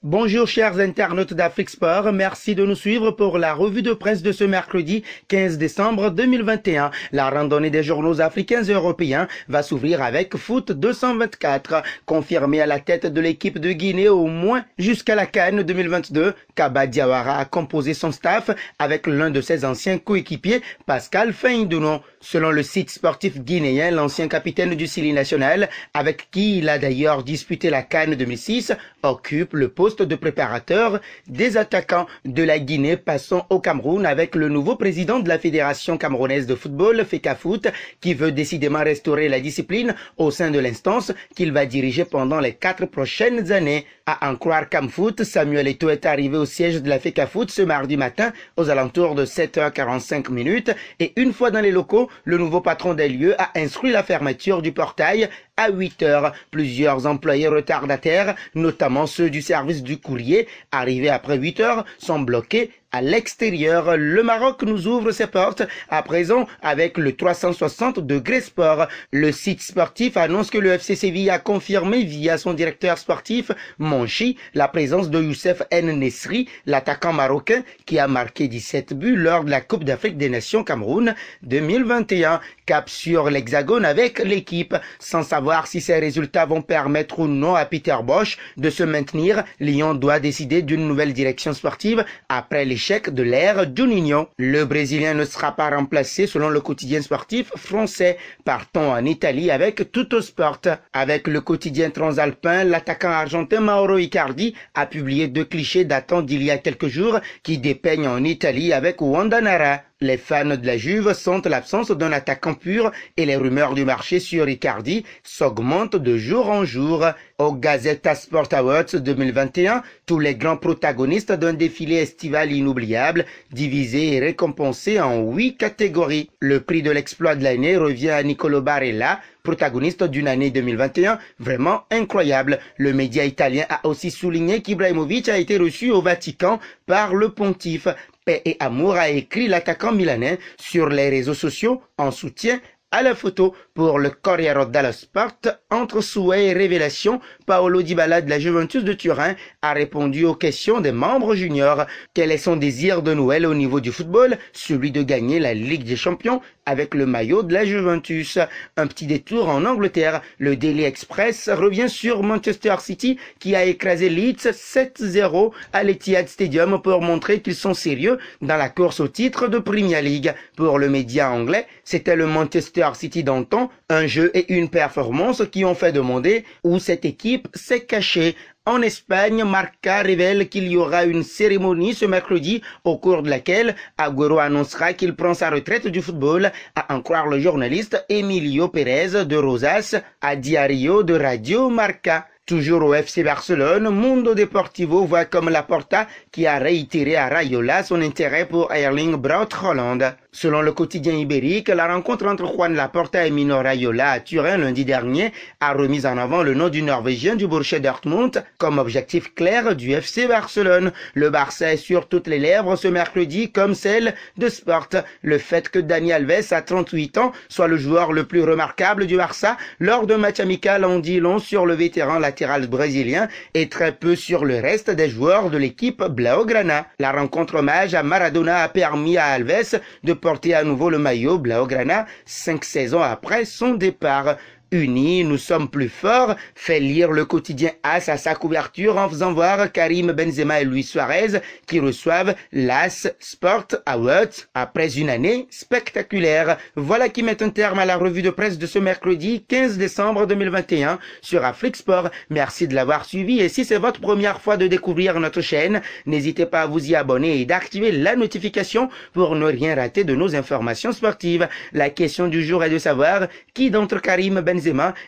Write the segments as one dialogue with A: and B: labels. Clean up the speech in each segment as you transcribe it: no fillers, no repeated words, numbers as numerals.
A: Bonjour chers internautes d'Afrique Sport, merci de nous suivre pour la revue de presse de ce mercredi 15 décembre 2021. La randonnée des journaux africains et européens va s'ouvrir avec Foot 224, confirmé à la tête de l'équipe de Guinée au moins jusqu'à la CAN 2022. Kaba Diawara a composé son staff avec l'un de ses anciens coéquipiers, Pascal Feindounon. Selon le site sportif guinéen, l'ancien capitaine du Sili national, avec qui il a d'ailleurs disputé la CAN 2006, occupe le poste de préparateur des attaquants de la Guinée. Passons au Cameroun avec le nouveau président de la Fédération camerounaise de football, FECAFOOT, qui veut décidément restaurer la discipline au sein de l'instance qu'il va diriger pendant les 4 prochaines années. À en croire Camfoot, Samuel Eto'o est arrivé au siège de la FECAFOOT ce mardi matin aux alentours de 7h45 et une fois dans les locaux, le nouveau patron des lieux a instruit la fermeture du portail à 8h. Plusieurs employés retardataires, notamment ceux du service du courrier, arrivés après 8h, sont bloqués à l'extérieur. Le Maroc nous ouvre ses portes à présent avec le 360 degrés sport. Le site sportif annonce que le FC Séville a confirmé via son directeur sportif Monchi la présence de Youssef En-Nesri, l'attaquant marocain qui a marqué 17 buts lors de la Coupe d'Afrique des Nations Cameroun 2021. Cap sur l'Hexagone avec l'équipe. Sans savoir si ces résultats vont permettre ou non à Peter Bosz de se maintenir, Lyon doit décider d'une nouvelle direction sportive après l'échec de l'ère Juninho. Le Brésilien ne sera pas remplacé selon le quotidien sportif français. Partons en Italie avec Tuttosport. Avec le quotidien transalpin, l'attaquant argentin Mauro Icardi a publié 2 clichés datant d'il y a quelques jours qui dépeignent en Italie avec Wanda Nara. Les fans de la Juve sentent l'absence d'un attaquant pur et les rumeurs du marché sur Icardi s'augmentent de jour en jour. Au Gazzetta Sport Awards 2021, tous les grands protagonistes d'un défilé estival inoubliable, divisés et récompensés en 8 catégories. Le prix de l'exploit de l'année revient à Nicolo Barella, protagoniste d'une année 2021 vraiment incroyable. Le média italien a aussi souligné qu'Ibrahimovic a été reçu au Vatican par le pontife. Paix et amour, a écrit l'attaquant milanais sur les réseaux sociaux en soutien à la photo. Pour le Corriere dello Sport, entre souhaits et révélations, Paolo Dybala de la Juventus de Turin a répondu aux questions des membres juniors. Quel est son désir de Noël au niveau du football? Celui de gagner la Ligue des Champions avec le maillot de la Juventus. Un petit détour en Angleterre. Le Daily Express revient sur Manchester City qui a écrasé Leeds 7-0 à l'Etihad Stadium pour montrer qu'ils sont sérieux dans la course au titre de Premier League. Pour le média anglais, c'était le Manchester City d'antan, un jeu et une performance qui ont fait demander où cette équipe s'est cachée. En Espagne, Marca révèle qu'il y aura une cérémonie ce mercredi au cours de laquelle Agüero annoncera qu'il prend sa retraite du football, à en croire le journaliste Emilio Pérez de Rosas à Diario de Radio Marca. Toujours au FC Barcelone, Mundo Deportivo voit comme Laporta qui a réitéré à Rayola son intérêt pour Erling Braut Haaland. Selon le quotidien ibérique, la rencontre entre Juan Laporta et Mino Raiola à Turin lundi dernier a remis en avant le nom du Norvégien du Borussia Dortmund comme objectif clair du FC Barcelone. Le Barça est sur toutes les lèvres ce mercredi comme celle de Sport. Le fait que Dani Alves, à 38 ans, soit le joueur le plus remarquable du Barça lors d'un match amical en dit long sur le vétéran latéral brésilien et très peu sur le reste des joueurs de l'équipe Blaugrana. La rencontre hommage à Maradona a permis à Alves de porter à nouveau le maillot Blaugrana 5 saisons après son départ. Unis, nous sommes plus forts, fait lire le quotidien AS à sa couverture en faisant voir Karim Benzema et Luis Suarez qui reçoivent l'AS Sport Awards après une année spectaculaire. Voilà qui met un terme à la revue de presse de ce mercredi 15 décembre 2021 sur Afrique Sport. Merci de l'avoir suivi et si c'est votre première fois de découvrir notre chaîne, n'hésitez pas à vous y abonner et d'activer la notification pour ne rien rater de nos informations sportives. La question du jour est de savoir qui d'entre Karim Benzema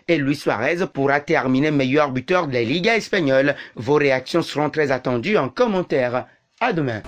A: et Luis Suarez pourra terminer meilleur buteur de la Liga espagnole. Vos réactions seront très attendues en commentaire. À demain.